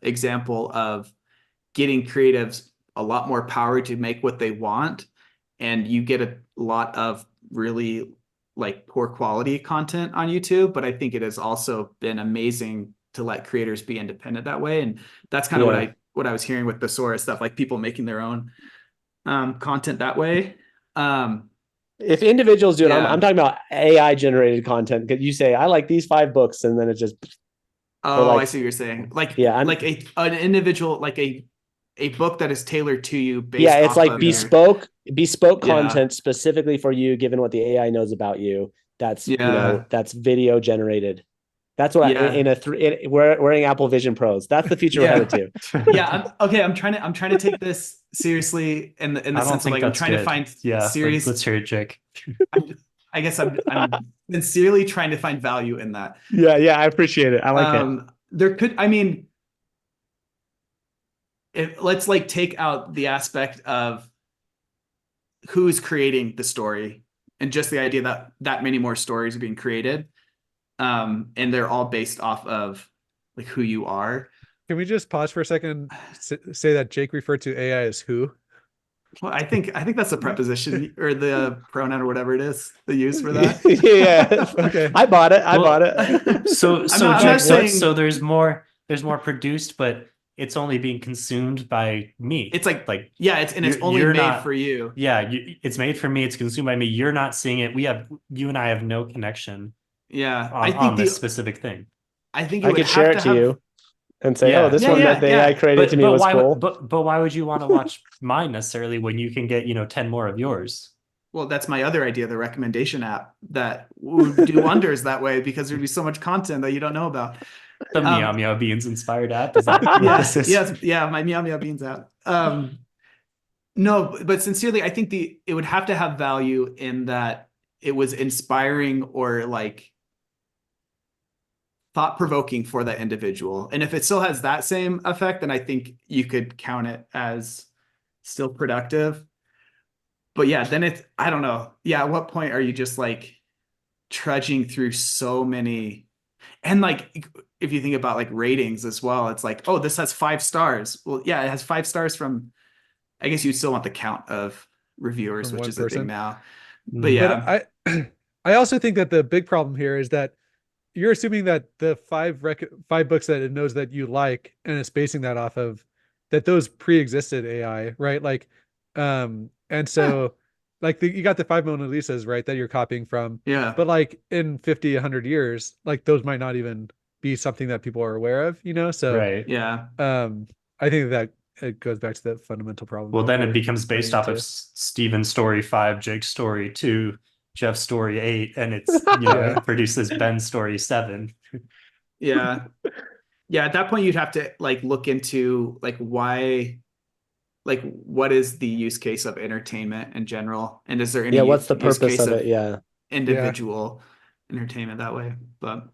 example of getting creatives a lot more power to make what they want. and you get a lot of really like poor quality content on YouTube, but I think it has also been amazing to let creators be independent that way. And that's kind of what I was hearing with the Sora stuff, like people making their own content that way. If individuals do it, Yeah. I'm talking about AI generated content. Because you say I like these 5 books, and then it just Oh, I see what you're saying. Like Yeah, like an individual, like a book that is tailored to you based yeah, it's off like of bespoke Yeah. content specifically for you, given what the AI knows about you. That's Yeah. that's video generated. That's what Yeah. we're wearing Apple Vision Pros. That's the future we're Yeah. headed to. Yeah. Okay. I'm trying to take this seriously in the I don't sense of think like I'm that's trying to good. find Yeah, serious. let's hear it, Jake. I guess I'm sincerely trying to find value in that. Yeah, I appreciate it. I like it. There could, I mean, let's like take out the aspect of who's creating the story and just the idea that that many more stories are being created. And they're all based off of like who you are. Can we just pause for a second? Say that Jake referred to AI as who? Well, I think that's the preposition or the pronoun or whatever it is they use for that. Yeah. Okay. I bought it. So I'm not Jake, saying- so there's more produced, but it's only being consumed by me. It's like yeah, it's only you're made not- for you. Yeah, it's made for me. It's consumed by me. You're not seeing it. You and I have no connection. Yeah, I think on this specific thing. I think I could share it to you and say, Yeah. "Oh, this Yeah, one that the AI created to me was why, cool." But why would you want to watch mine necessarily when you can get 10 more of yours? Well, that's my other idea, the recommendation app that would do wonders that way because there'd be so much content that you don't know about. The Meow Meow Beans inspired app. Is that yeah, my Meow Meow Beans app. No, but sincerely, I think it would have to have value in that it was inspiring or like thought-provoking for that individual. And if it still has that same effect, then I think you could count it as still productive. But yeah, then I don't know. Yeah, at what point are you just like trudging through so many? And like, if you think about like ratings as well, it's like, oh, this has 5 stars. Well, yeah, it has 5 stars from, I guess you still want the count of reviewers, From which one is a person. thing now. But yeah, But I also think that the big problem here is that you're assuming that the 5 books that it knows that you like and it's basing that off of that those pre-existed AI, right? Like, and so like you got the 5 Mona Lisas, right, that you're copying from. yeah. But like in 50, 100 years, like those might not even be something that people are aware of, So right. Yeah. I think that it goes back to the fundamental problem. Well, then it becomes based off of Steven's story 5, Jake's story 2, Jeff's story 8, and it's it produces Ben's story 7. Yeah. Yeah. At that point, you'd have to like look into like why, like what is the use case of entertainment in general, and is there any what's the use purpose case of it? Yeah. individual entertainment that way? But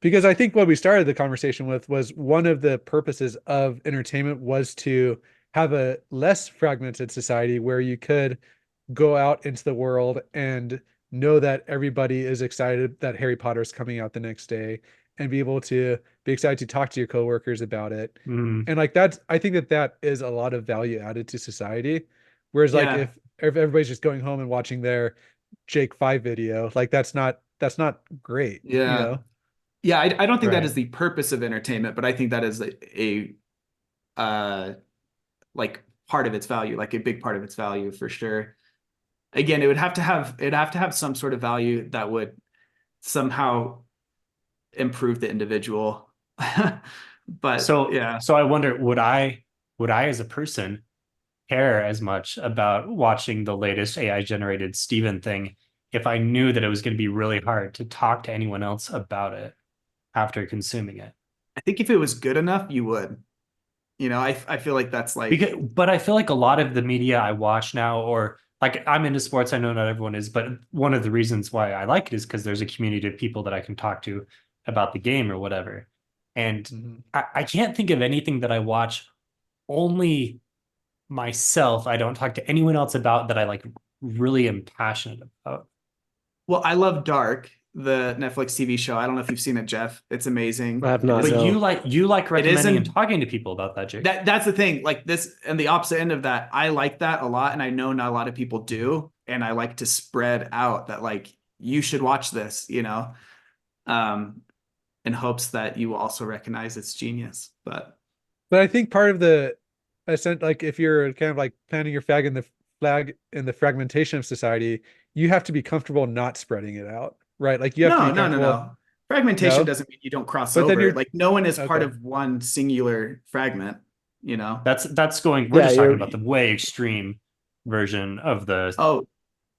because I think what we started the conversation with was one of the purposes of entertainment was to have a less fragmented society where you could go out into the world and know that everybody is excited that Harry Potter is coming out the next day and be able to be excited to talk to your coworkers about it. And like I think that is a lot of value added to society. Whereas like if everybody's just going home and watching their Jake 5 video, like that's not great. yeah. Yeah, I don't think that Right. is the purpose of entertainment, but I think that is a like part of its value, like a big part of its value for sure. Again, it'd have to have some sort of value that would somehow improve the individual. But So yeah. So I wonder, would I as a person care as much about watching the latest AI generated Steven thing if I knew that it was going to be really hard to talk to anyone else about it after consuming it? I think if it was good enough, you would. I feel like that's like But I feel like a lot of the media I watch now, or like I'm into sports, I know not everyone is, but one of the reasons why I like it is because there's a community of people that I can talk to about the game or whatever. And I can't think of anything that I watch only myself. I don't talk to anyone else about that I like really am passionate about. well, I love Dark, the Netflix TV show. I don't know if you've seen it, Jeff. It's amazing. I have not. But No. you like recommending and isn't- talking to people about that, Jake. That's the thing. Like this, and the opposite end of that, I like that a lot, and I know not a lot of people do, and I like to spread out that like you should watch this, in hopes that you will also recognize its genius. But I think part of the like if you're kind of like planting your flag in the fragmentation of society, you have to be comfortable not spreading it out, right? Like you have to be comfortable. No. Fragmentation No? doesn't mean you don't cross But then over. you're Like no one is part okay. of one singular fragment, That's going. We're Yeah, just talking you're- about the way extreme version of the. Oh,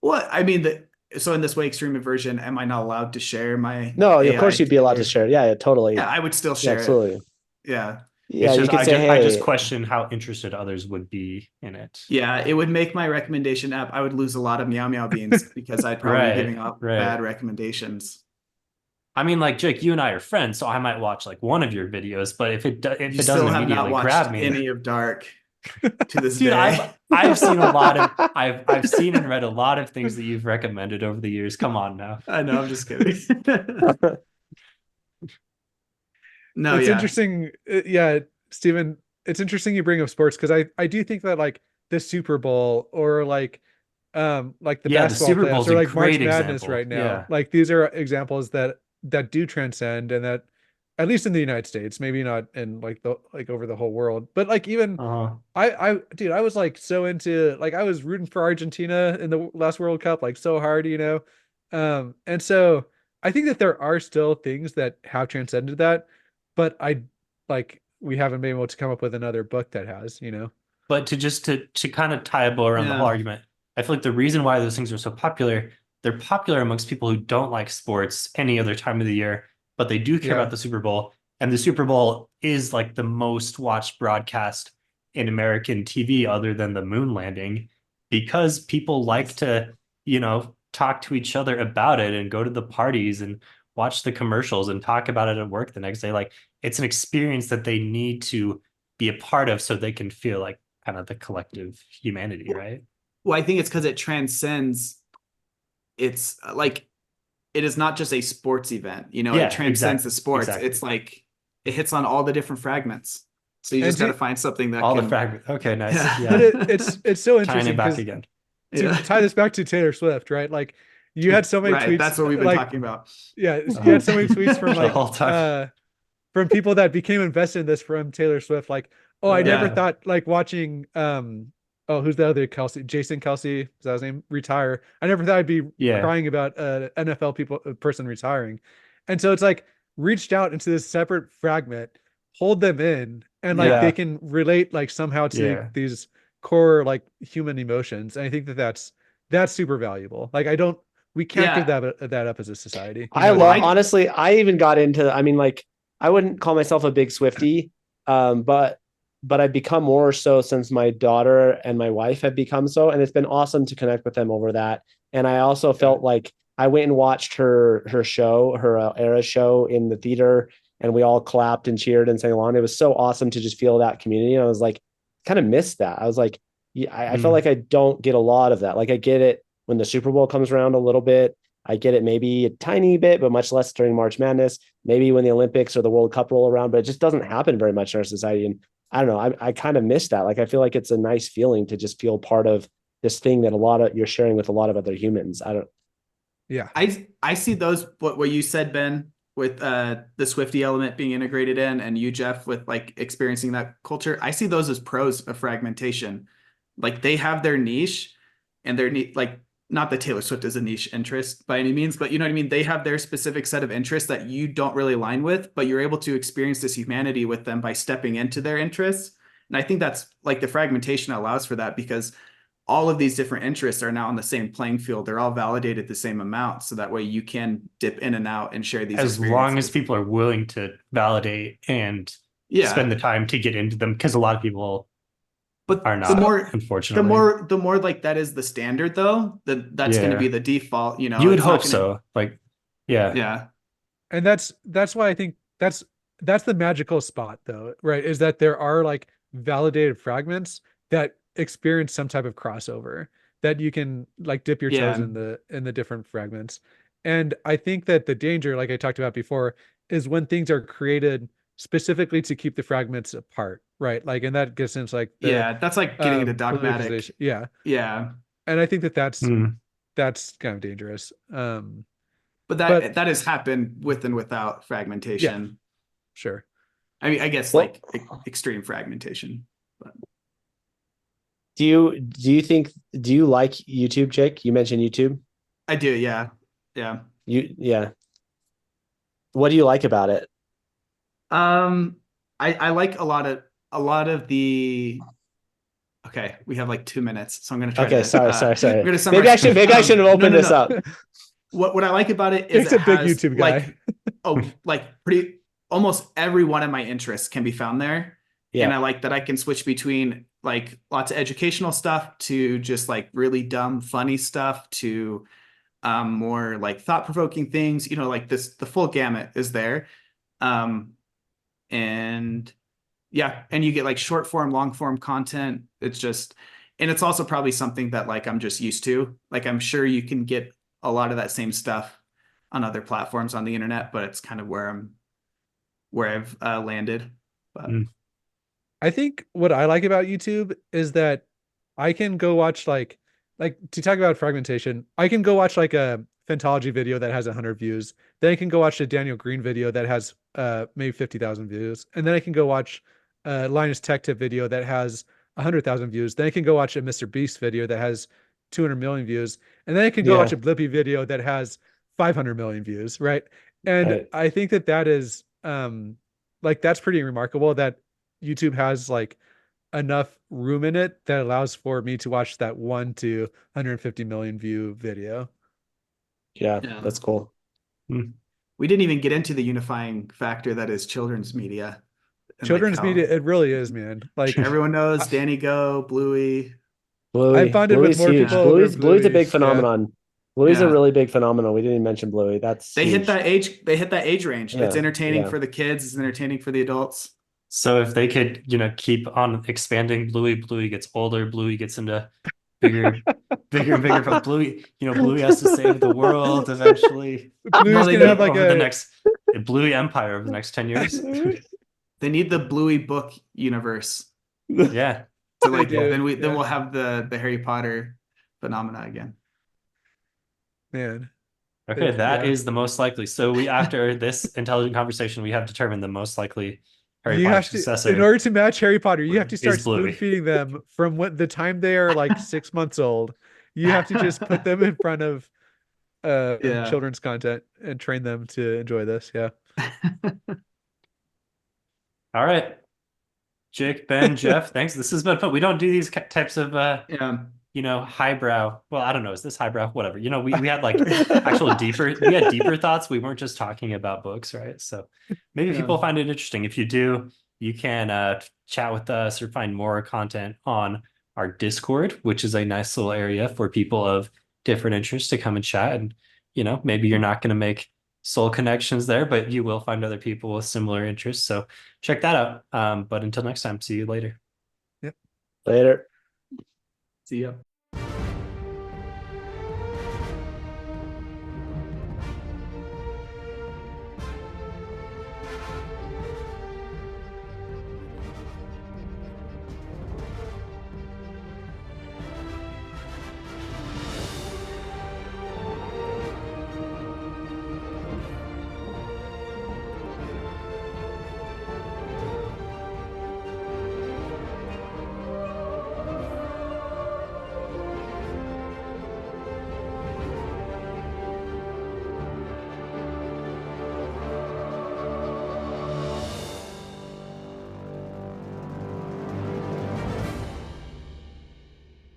well, I mean so in this way extreme version, am I not allowed to share my No, of AI course you'd be allowed to together? share. Yeah, totally. Yeah, I would still Yeah, share it. absolutely. Yeah. Yeah, It's you just, could say, I just hey, question how interested others would be in it. Yeah, it would make my recommendation app. I would lose a lot of meow meow beans because I'd probably be giving out bad recommendations. I mean, like Jake, you and I are friends, so I might watch like one of your videos, but if it You doesn't still have not immediately watched grab me, any of Dark to this dude, day. I've seen a lot of I've seen and read a lot of things that you've recommended over the years. Come on now. I know, I'm just kidding. No, It's yeah. interesting. Yeah, Stephen, it's interesting you bring up sports because I do think that like the Super Bowl or like the Yeah, the basketball Super playoffs Bowl's or a like March great Madness example. right now. Yeah. Like these are examples that do transcend and that at least in the United States, maybe not in like over the whole world, but like even dude, I was like so into like I was rooting for Argentina in the last World Cup like so hard, and so I think that there are still things that have transcended that, but we haven't been able to come up with another book that has. But to kind of tie a bow around the whole argument, I feel like the reason why those things are so popular, they're popular amongst people who don't like sports any other time of the year, but they do care about the Super Bowl. And the Super Bowl is like the most watched broadcast in American TV other than the moon landing, because people like to, talk to each other about it and go to the parties and watch the commercials and talk about it at work the next day. Like it's an experience that they need to be a part of so they can feel like kind of the collective humanity, right? Well, I think it's because it transcends. It's like it is not just a sports event, it transcends the sports. Exactly. It's like it hits on all the different fragments. So you And just got to find something that all can... the fragments. Okay, nice. Yeah. But it's so Tying interesting it back because again. to tie this back to Taylor Swift, right? Like you had so many Right, tweets. that's what we've been talking about. Yeah, you had so many tweets from The whole time. from people that became invested in this from Taylor Swift. Like, oh, I never Yeah. thought like watching who's the other Jason Kelsey, is that his name? Retire. I never thought I'd be crying about a person retiring. And so it's like reached out into this separate fragment, hold them in, and like they can relate like somehow to these core like human emotions. And I think that that's super valuable. Like we can't give that up as a society. Honestly, I even got into, I mean, like I wouldn't call myself a big Swiftie, but I've become more so since my daughter and my wife have become so, and it's been awesome to connect with them over that. And I also felt like I went and watched her show, her Era show in the theater, and we all clapped and cheered and sang along. It was so awesome to just feel that community. And I was like, kind of missed that. I was like, I felt like I don't get a lot of that. Like I get it when the Super Bowl comes around a little bit. I get it maybe a tiny bit, but much less during March Madness. Maybe when the Olympics or the World Cup roll around, but it just doesn't happen very much in our society. And I don't know, I kind of miss that. Like I feel like it's a nice feeling to just feel part of this thing that you're sharing with a lot of other humans. I see those what you said, Ben, with the Swiftie element being integrated in, and you, Jeff, with like experiencing that culture. I see those as pros of fragmentation. Like they have their niche, and their like, not that Taylor Swift is a niche interest by any means, but you know what I mean? They have their specific set of interests that you don't really align with, but you're able to experience this humanity with them by stepping into their interests. And I think that's like the fragmentation allows for that, because all of these different interests are now on the same playing field. They're all validated the same amount. So that way you can dip in and out and share these as long as people are willing to validate and spend the time to get into them, because a lot of people are not, unfortunately. The more like that is the standard, though, that's going to be the default. You would hope so. Like, yeah. And that's why I think that's the magical spot, though, right? Is that there are like validated fragments that experience some type of crossover that you can like dip your toes in the different fragments. And I think that the danger, like I talked about before, is when things are created specifically to keep the fragments apart, right? Like, and that gets into like the Yeah, that's like getting into dogmatic. politicization. Yeah. Yeah. And I think that Hmm. that's kind of dangerous. But But that has happened with and without yeah, fragmentation. sure. I mean, I guess Well, like extreme fragmentation. But do you like YouTube, Jake? You mentioned YouTube. I do, yeah. Yeah. Yeah. What do you like about it? I like a lot of the okay, we have like 2 minutes, so I'm gonna try Okay, to sorry. I'm gonna summarize. Maybe I should have No, opened no, this no. up. What I like about it is Jake's it a big has YouTube like guy. pretty almost every one of my interests can be found there. And Yeah. I like that I can switch between like lots of educational stuff to just like really dumb, funny stuff to more like thought-provoking things, you know, like the full gamut is there. Um, and yeah, and you get like short form, long form content. It's just, and it's also probably something that like I'm just used to. Like I'm sure you can get a lot of that same stuff on other platforms on the internet, but it's kind of where I've landed. But I think what I like about YouTube is that I can go watch like to talk about fragmentation, I can go watch like a Fantology video that has 100 views. Then I can go watch a Daniel Green video that has maybe 50,000 views. And then I can go watch a Linus Tech Tip video that has 100,000 views. Then I can go watch a Mr. Beast video that has 200 million views. And then I can go watch Yeah. a Blippi video that has 500 million views, right? And Right. I think that that is like that's pretty remarkable that YouTube has like enough room in it that allows for me to watch that 1 to 150 million view video. Yeah, yeah, that's cool. we didn't even get into the unifying factor that is children's media. And like Children's how media, it really is, man. Like everyone knows Danny Go, Bluey. I've bonded with Bluey's more huge. people over Bluey's a big Yeah. phenomenon. Bluey's a Yeah. really big phenomenon. We didn't even mention Bluey. That's They huge. hit that age range. It's Yeah, entertaining yeah. for the kids, it's entertaining for the adults. So if they could, keep on expanding Bluey, Bluey gets older, Bluey gets into bigger, bigger and bigger. But Bluey, Bluey has to save the world eventually. Bluey's they gonna have need- like over the a next Bluey Empire over the next 10 years. They need the Bluey book universe. Yeah. So like do, then yeah. we'll have the Harry Potter phenomena again. man. Okay, that Yeah. is the most likely. So we, after this intelligent conversation, we have determined the most likely Harry You Potter have to, successor. in order to match Harry Potter, you have to start Is Bluey. spoon feeding them from what the time they are like 6 months old. You have to just put them in front of Yeah. children's content and train them to enjoy this. Yeah. All right. Jake, Ben, Jeff, thanks. This has been fun. We don't do these types of Yeah. highbrow. Well, I don't know. Is this highbrow? Whatever. We had like actual deeper thoughts. We weren't just talking about books, right? So maybe Yeah. people find it interesting. If you do, you can chat with us or find more content on our Discord, which is a nice little area for people of different interests to come and chat. And, maybe you're not going to make soul connections there, but you will find other people with similar interests. So check that out. But until next time, see you later. Later. See ya.